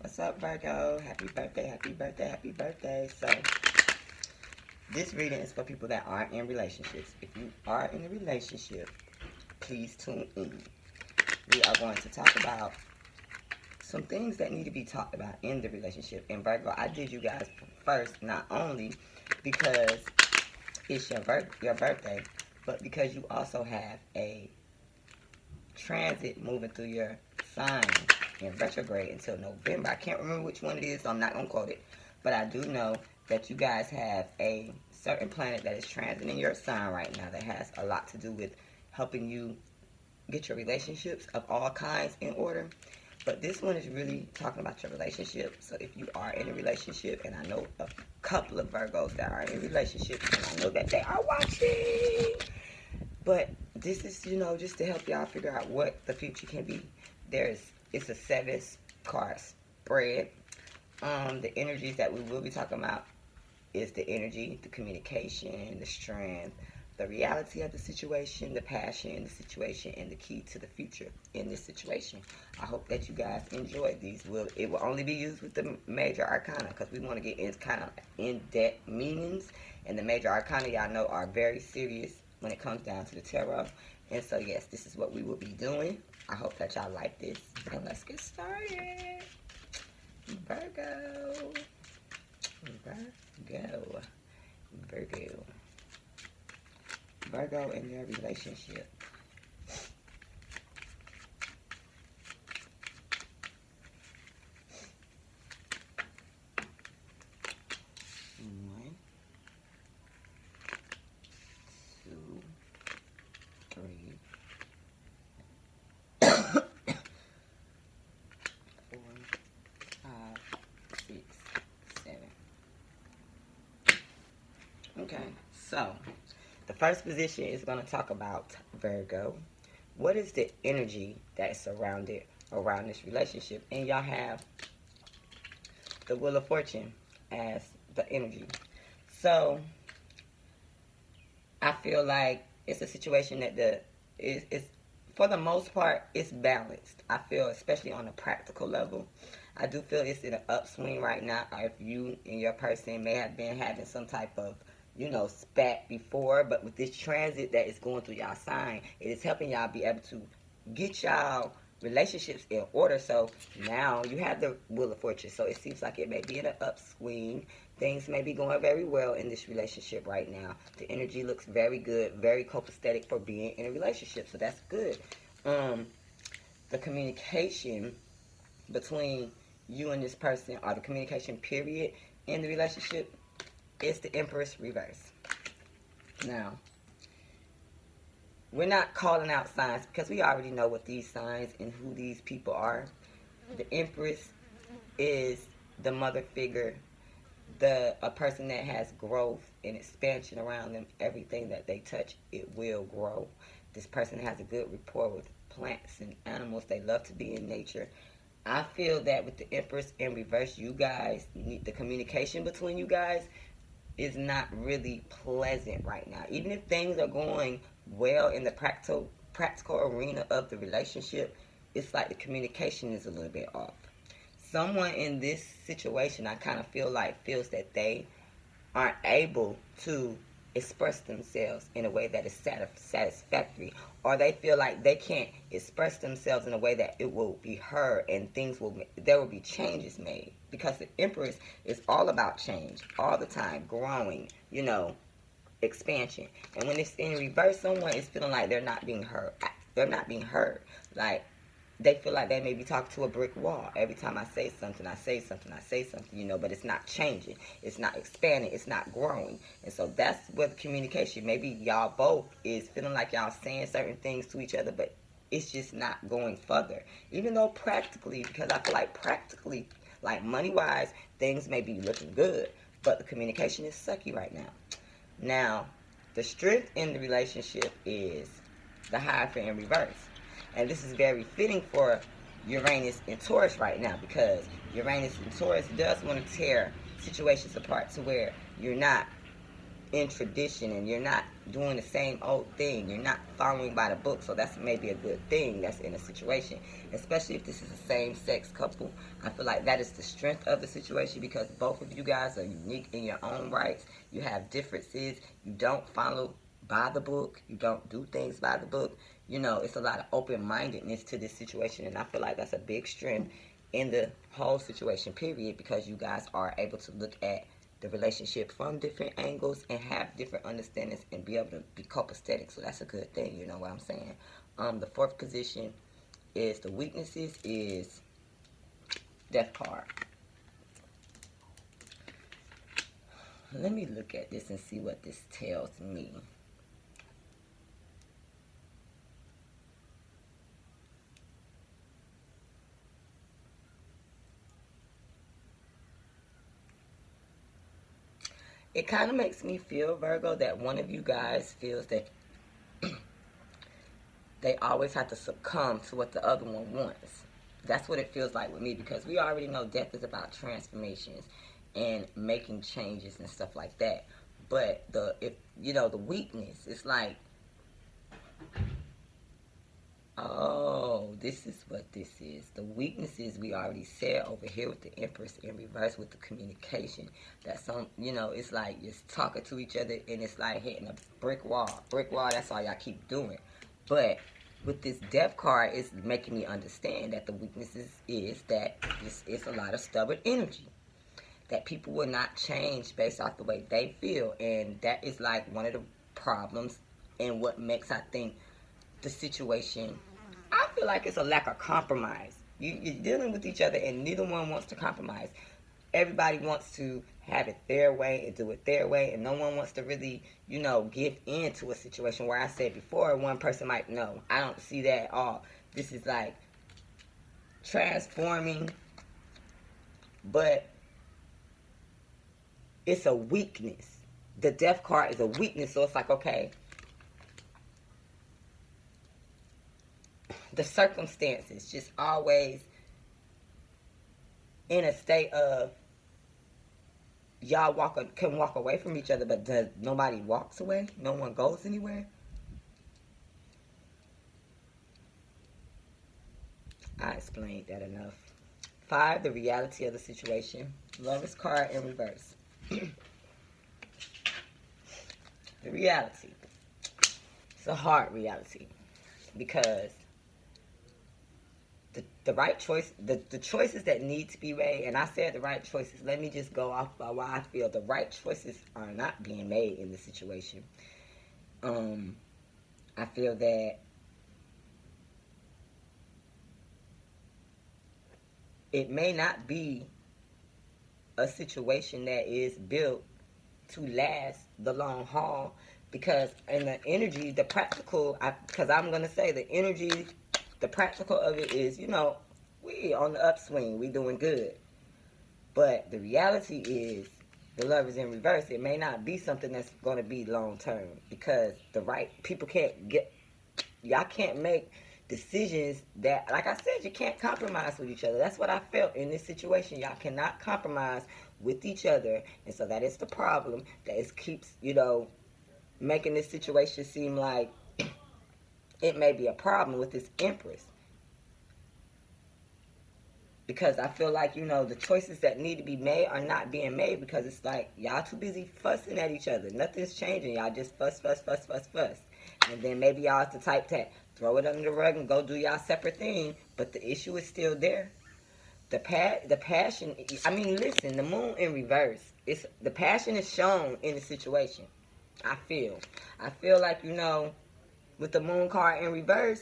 What's up, Virgo? Happy birthday, happy birthday, happy birthday. So, this reading is for people that aren't in relationships. If you are in a relationship, please tune in. We are going to talk about some things that need to be talked about in the relationship. And Virgo, I did you guys first, not only because it's your birthday, but because you also have a transit moving through your sign in retrograde until November. I can't remember which one it is, so I'm not going to quote it. But I do know that you guys have a certain planet that is transiting your sign right now that has a lot to do with helping you get your relationships of all kinds in order. But this one is really talking about your relationship. So if you are in a relationship, and I know a couple of Virgos that are in relationships, and I know that they are watching. But this is, just to help y'all figure out what the future can be. It's a 7-card spread. The energies that we will be talking about is the energy, the communication, the strength, the reality of the situation, the passion in the situation, and the key to the future in this situation. I hope that you guys enjoy these. It will only be used with the major arcana because we want to get in kind of in-depth meanings. And the major arcana, y'all know, are very serious when it comes down to the tarot. And so, yes, this is what we will be doing. I hope that y'all like this. And let's get started. Virgo. Virgo in their relationship. One, two, three, 4, 5, 6, 7. Okay, so the first position is going to talk about Virgo. What is the energy that's surrounded around this relationship? And y'all have the Wheel of Fortune as the energy. So I feel like it's a situation that it's for the most part, it's balanced. I feel, especially on a practical level, I do feel it's in an upswing right now. If you and your person may have been having some type of, spat before, but with this transit that is going through y'all sign, it is helping y'all be able to get y'all relationships in order. So now you have the Wheel of Fortune. So it seems like it may be in an upswing. Things may be going very well in this relationship right now. The energy looks very good, very copacetic for being in a relationship. So that's good. The communication between you and this person, or the communication period in the relationship, is the Empress reverse. Now, we're not calling out signs because we already know what these signs and who these people are. The Empress is the mother figure, a person that has growth and expansion around them. Everything that they touch, it will grow. This person has a good rapport with plants and animals. They love to be in nature. I feel that with the Empress in reverse, you guys, the communication between you guys is not really pleasant right now. Even if things are going well in the practical arena of the relationship, it's like the communication is a little bit off. Someone in this situation, I kind of feels that they aren't able to express themselves in a way that is satisfactory, or they feel like they can't express themselves in a way that it will be heard, and there will be changes made, because the Empress is all about change all the time, growing, expansion. And when it's in reverse, someone is feeling like they're not being heard. Like they feel like they may be talking to a brick wall. Every time I say something, but it's not changing. It's not expanding. It's not growing. And so that's where the communication, maybe y'all both is feeling like y'all saying certain things to each other, but it's just not going further. Even though practically, because I feel like practically, like money-wise, things may be looking good, but the communication is sucky right now. Now, the strength in the relationship is the Hierophant in reverse. And this is very fitting for Uranus and Taurus right now, because Uranus and Taurus does want to tear situations apart to where you're not in tradition, and you're not doing the same old thing. You're not following by the book, so that's maybe a good thing that's in a situation, especially if this is a same-sex couple. I feel like that is the strength of the situation, because both of you guys are unique in your own rights. You have differences. You don't follow by the book. You don't do things by the book. You know, it's a lot of open-mindedness to this situation, and I feel like that's a big strength in the whole situation, period, because you guys are able to look at the relationship from different angles and have different understandings and be able to be copacetic. So that's a good thing, you know what I'm saying? The fourth position is the weaknesses is Death card. Let me look at this and see what this tells me. It kind of makes me feel, Virgo, that one of you guys feels that they always have to succumb to what the other one wants. That's what it feels like with me, because we already know death is about transformations and making changes and stuff like that. But the weakness, it's like, oh, this is what this is. The weaknesses we already said over here with the Empress in reverse with the communication. That's some, it's like you're talking to each other and it's like hitting a brick wall. Brick wall, that's all y'all keep doing. But with this Death card, it's making me understand that the weaknesses is that it's a lot of stubborn energy. That people will not change based off the way they feel. And that is like one of the problems and what makes, I think, the situation, I feel like it's a lack of compromise. You're dealing with each other and neither one wants to compromise. Everybody wants to have it their way and do it their way, and no one wants to really, give in to a situation where I said before, one person might, no, I don't see that at all. This is like transforming, but it's a weakness. The Death card is a weakness, so it's like, okay, the circumstances just always in a state of y'all can walk away from each other, but nobody walks away? No one goes anywhere? I explained that enough. 5, the reality of the situation. Lover's card in reverse. The reality. It's a hard reality, because the right choice, the choices that need to be made, and I said the right choices, let me just go off by why I feel the right choices are not being made in this situation. I feel that it may not be a situation that is built to last the long haul, because in the energy, the practical, because I'm going to say the energy, the practical of it is, we on the upswing, we doing good. But the reality is, the love is in reverse. It may not be something that's going to be long term, because the right people y'all can't make decisions that, like I said, you can't compromise with each other. That's what I felt in this situation. Y'all cannot compromise with each other, and so that is the problem. That it keeps, making this situation seem like it may be a problem with this Empress. Because I feel like, the choices that need to be made are not being made, because it's like y'all too busy fussing at each other. Nothing's changing. Y'all just fuss. And then maybe y'all's the type that throw it under the rug and go do y'all separate thing, but the issue is still there. The passion, listen, the moon in reverse, the passion is shown in the situation. I feel like, with the moon card in reverse,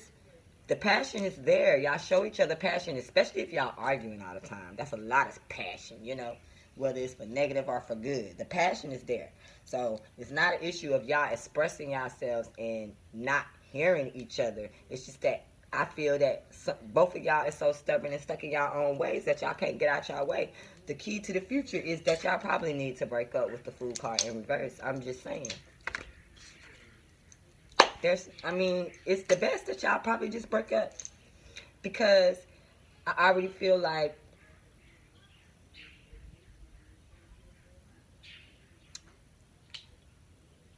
the passion is there. Y'all show each other passion, especially if y'all arguing all the time. That's a lot of passion, whether it's for negative or for good. The passion is there. So it's not an issue of y'all expressing yourselves and not hearing each other. It's just that I feel that both of y'all is so stubborn and stuck in y'all own ways that y'all can't get out y'all way. The key to the future is that y'all probably need to break up with the Fool card in reverse. I'm just saying. It's the best that y'all probably just break up, because I already feel like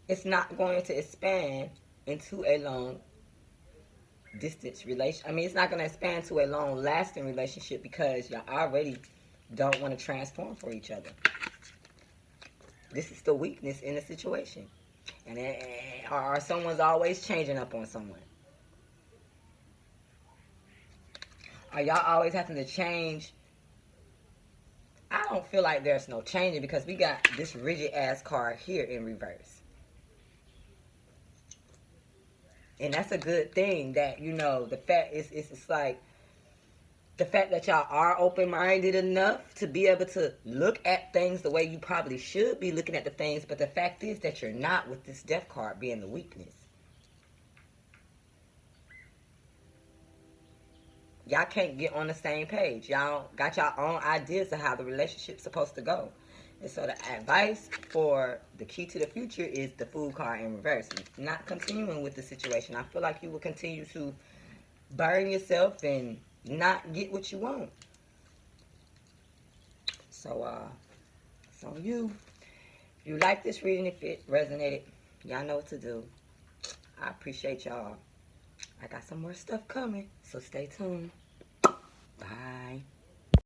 it's not going to expand into a long distance relation. I mean, it's not going to expand to a long lasting relationship because y'all already don't want to transform for each other. This is the weakness in the situation. And or someone's always changing up on someone. Are y'all always having to change? I don't feel like there's no changing because we got this rigid ass card here in reverse. And that's a good thing that, you know, the fact is, it's like the fact that y'all are open-minded enough to be able to look at things the way you probably should be looking at the things. But the fact is that you're not, with this death card being the weakness. Y'all can't get on the same page. Y'all got your own ideas of how the relationship's supposed to go. And so the advice for the key to the future is the Fool card in reverse. Not continuing with the situation. I feel like you will continue to burn yourself and not get what you want. So, it's on you. If you like this reading, if it resonated, y'all know what to do. I appreciate y'all. I got some more stuff coming, so stay tuned. Bye.